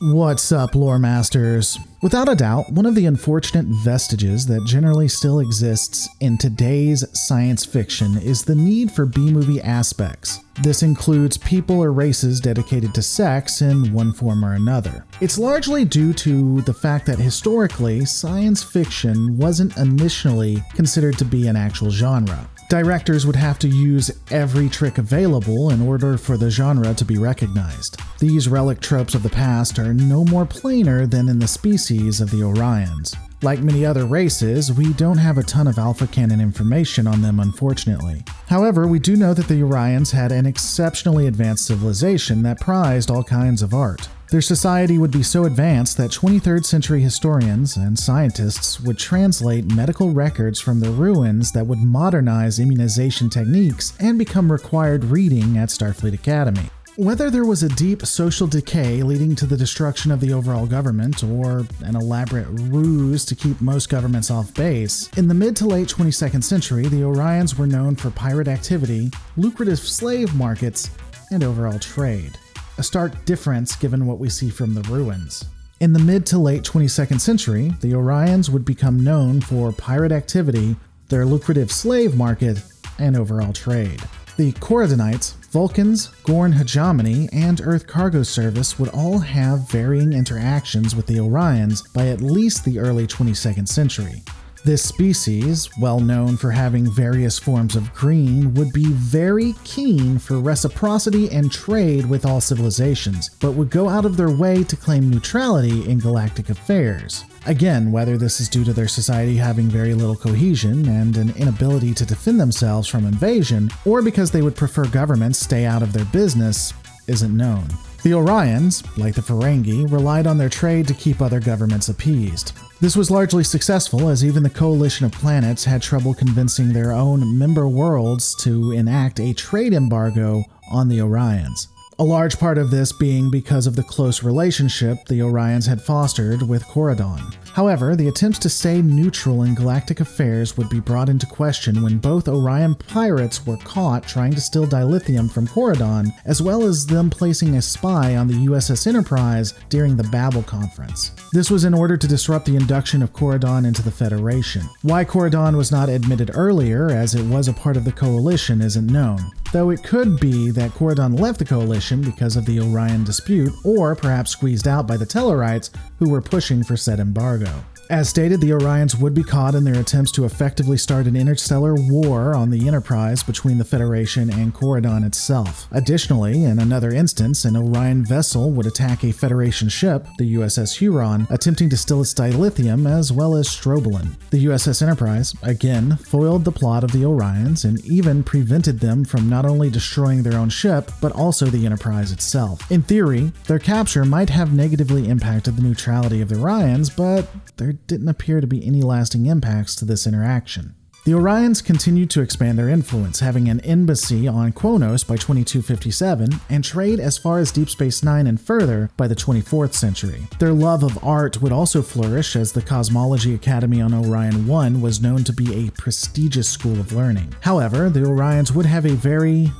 What's up, lore masters? Without a doubt, one of the unfortunate vestiges that generally still exists in today's science fiction is the need for B-movie aspects. This includes people or races dedicated to sex in one form or another. It's largely due to the fact that historically, science fiction wasn't initially considered to be an actual genre. Directors would have to use every trick available in order for the genre to be recognized. These relic tropes of the past are no more plainer than in the species of the Orions. Like many other races, we don't have a ton of alpha canon information on them, unfortunately. However, we do know that the Orions had an exceptionally advanced civilization that prized all kinds of art. Their society would be so advanced that 23rd century historians and scientists would translate medical records from the ruins that would modernize immunization techniques and become required reading at Starfleet Academy. Whether there was a deep social decay leading to the destruction of the overall government or an elaborate ruse to keep most governments off base, in the mid to late 22nd century, the Orions were known for pirate activity, lucrative slave markets, and overall trade. A stark difference given what we see from the ruins. In the mid to late 22nd century, the Orions would become known for pirate activity, their lucrative slave market, and overall trade. The Corydonites, Vulcans, Gorn Hegemony, and Earth Cargo Service would all have varying interactions with the Orions by at least the early 22nd century. This species, well known for having various forms of green, would be very keen for reciprocity and trade with all civilizations, but would go out of their way to claim neutrality in galactic affairs. Again, whether this is due to their society having very little cohesion and an inability to defend themselves from invasion, or because they would prefer governments stay out of their business, isn't known. The Orions, like the Ferengi, relied on their trade to keep other governments appeased. This was largely successful, as even the coalition of planets had trouble convincing their own member worlds to enact a trade embargo on the Orions. A large part of this being because of the close relationship the Orions had fostered with Corydon. However, the attempts to stay neutral in galactic affairs would be brought into question when both Orion pirates were caught trying to steal dilithium from Corydon, as well as them placing a spy on the USS Enterprise during the Babel Conference. This was in order to disrupt the induction of Corydon into the Federation. Why Corydon was not admitted earlier, as it was a part of the Coalition, isn't known, though it could be that Corydon left the Coalition because of the Orion dispute, or perhaps squeezed out by the Tellarites, who were pushing for said embargo. As stated, the Orions would be caught in their attempts to effectively start an interstellar war on the Enterprise between the Federation and Corydon itself. Additionally, in another instance, an Orion vessel would attack a Federation ship, the USS Huron, attempting to steal its dilithium as well as strobolin. The USS Enterprise, again, foiled the plot of the Orions and even prevented them from not only destroying their own ship, but also the Enterprise itself. In theory, their capture might have negatively impacted the neutrality of the Orions, but there didn't appear to be any lasting impacts to this interaction. The Orions continued to expand their influence, having an embassy on Kronos by 2257 and trade as far as Deep Space Nine and further by the 24th century. Their love of art would also flourish, as the Cosmology Academy on Orion 1 was known to be a prestigious school of learning. However, the Orions would have a very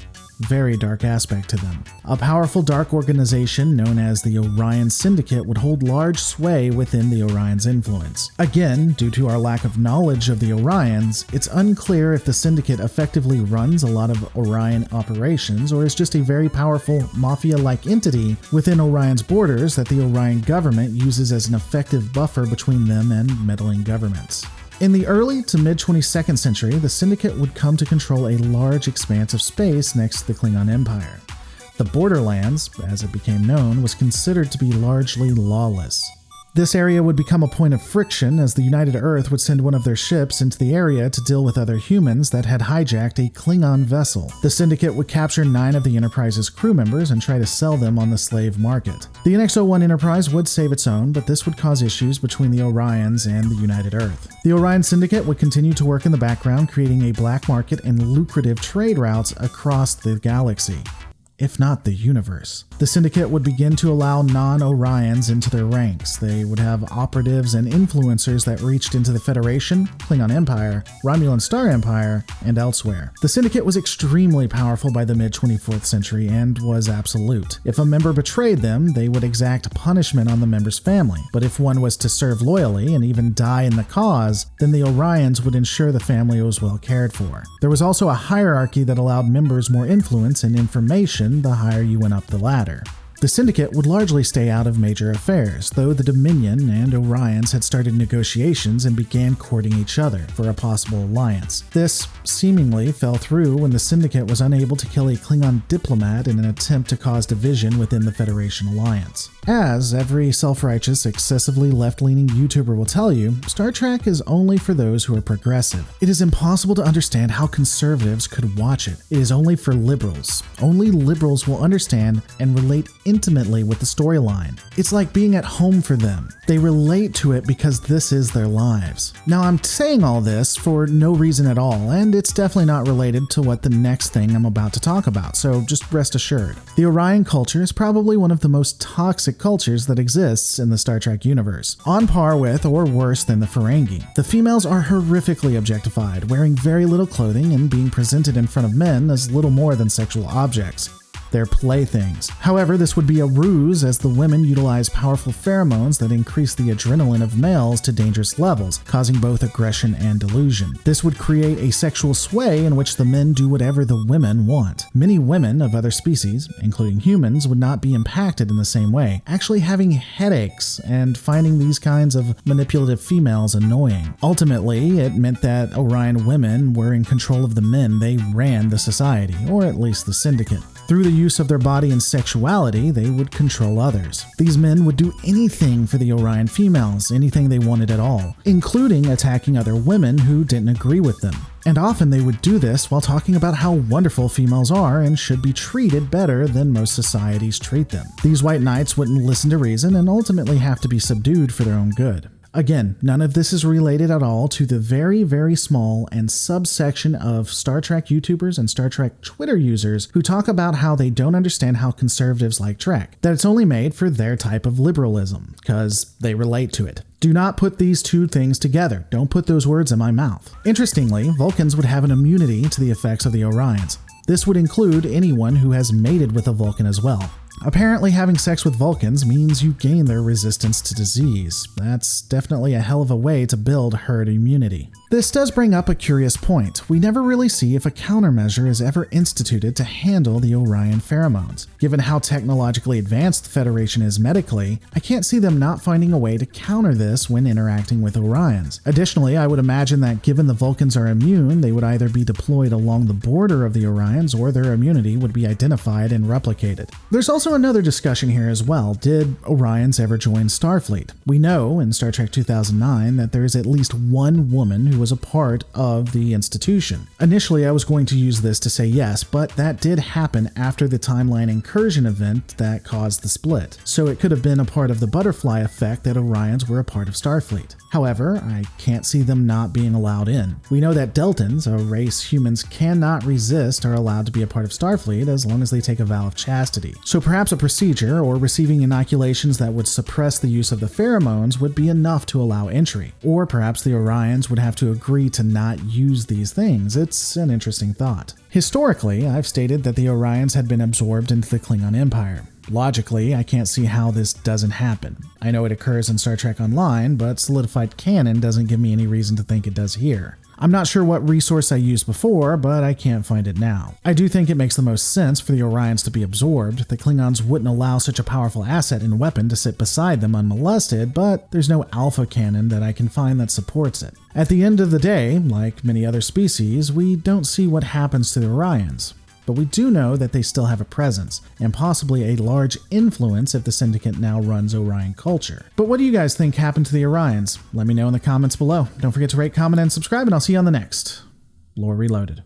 dark aspect to them. A powerful dark organization known as the Orion Syndicate would hold large sway within the Orion's influence. Again, due to our lack of knowledge of the Orions, it's unclear if the Syndicate effectively runs a lot of Orion operations or is just a very powerful mafia-like entity within Orion's borders that the Orion government uses as an effective buffer between them and meddling governments. In the early to mid-22nd century, the Syndicate would come to control a large expanse of space next to the Klingon Empire. The Borderlands, as it became known, was considered to be largely lawless. This area would become a point of friction, as the United Earth would send one of their ships into the area to deal with other humans that had hijacked a Klingon vessel. The Syndicate would capture 9 of the Enterprise's crew members and try to sell them on the slave market. The NX-01 Enterprise would save its own, but this would cause issues between the Orions and the United Earth. The Orion Syndicate would continue to work in the background, creating a black market and lucrative trade routes across the galaxy. if not the universe. The Syndicate would begin to allow non-Orions into their ranks. They would have operatives and influencers that reached into the Federation, Klingon Empire, Romulan Star Empire, and elsewhere. The Syndicate was extremely powerful by the mid-24th century and was absolute. If a member betrayed them, they would exact punishment on the member's family. But if one was to serve loyally and even die in the cause, then the Orions would ensure the family was well cared for. There was also a hierarchy that allowed members more influence and information the higher you went up the ladder. The Syndicate would largely stay out of major affairs, though the Dominion and Orions had started negotiations and began courting each other for a possible alliance. This seemingly fell through when the Syndicate was unable to kill a Klingon diplomat in an attempt to cause division within the Federation alliance. As every self-righteous, excessively left-leaning YouTuber will tell you, Star Trek is only for those who are progressive. It is impossible to understand how conservatives could watch it. It is only for liberals. Only liberals will understand and relate intimately with the storyline. It's like being at home for them. They relate to it because this is their lives. Now, I'm saying all this for no reason at all, and it's definitely not related to what the next thing I'm about to talk about, so just rest assured. The Orion culture is probably one of the most toxic cultures that exists in the Star Trek universe, on par with or worse than the Ferengi. The females are horrifically objectified, wearing very little clothing and being presented in front of men as little more than sexual objects. They're playthings. However, this would be a ruse as the women utilize powerful pheromones that increase the adrenaline of males to dangerous levels, causing both aggression and delusion. This would create a sexual sway in which the men do whatever the women want. Many women of other species, including humans, would not be impacted in the same way, actually having headaches and finding these kinds of manipulative females annoying. Ultimately, it meant that Orion women were in control of the men. They ran the society, or at least the Syndicate. Through the use of their body and sexuality, they would control others. These men would do anything for the Orion females, anything they wanted at all, including attacking other women who didn't agree with them. And often they would do this while talking about how wonderful females are and should be treated better than most societies treat them. These white knights wouldn't listen to reason and ultimately have to be subdued for their own good. Again, none of this is related at all to the very, very small and subsection of Star Trek YouTubers and Star Trek Twitter users who talk about how they don't understand how conservatives like Trek, that it's only made for their type of liberalism, because they relate to it. Do not put these two things together. Don't put those words in my mouth. Interestingly, Vulcans would have an immunity to the effects of the Orions. This would include anyone who has mated with a Vulcan as well. Apparently, having sex with Vulcans means you gain their resistance to disease. That's definitely a hell of a way to build herd immunity. This does bring up a curious point. We never really see if a countermeasure is ever instituted to handle the Orion pheromones. Given how technologically advanced the Federation is medically, I can't see them not finding a way to counter this when interacting with Orions. Additionally, I would imagine that given the Vulcans are immune, they would either be deployed along the border of the Orions or their immunity would be identified and replicated. There's also another discussion here as well. Did Orions ever join Starfleet? We know in Star Trek 2009 that there is at least one woman who was a part of the institution. Initially, I was going to use this to say yes, but that did happen after the timeline incursion event that caused the split. So it could have been a part of the butterfly effect that Orions were a part of Starfleet. However, I can't see them not being allowed in. We know that Deltans, a race humans cannot resist, are allowed to be a part of Starfleet as long as they take a vow of chastity. So perhaps a procedure or receiving inoculations that would suppress the use of the pheromones would be enough to allow entry. Or perhaps the Orions would have to agree to not use these things. It's an interesting thought. Historically, I've stated that the Orions had been absorbed into the Klingon Empire. Logically, I can't see how this doesn't happen. I know it occurs in Star Trek Online, but solidified canon doesn't give me any reason to think it does here. I'm not sure what resource I used before, but I can't find it now. I do think it makes the most sense for the Orions to be absorbed. The Klingons wouldn't allow such a powerful asset and weapon to sit beside them unmolested, but there's no alpha canon that I can find that supports it. At the end of the day, like many other species, we don't see what happens to the Orions. But we do know that they still have a presence, and possibly a large influence if the Syndicate now runs Orion culture. But what do you guys think happened to the Orions? Let me know in the comments below. Don't forget to rate, comment, and subscribe, and I'll see you on the next Lore Reloaded.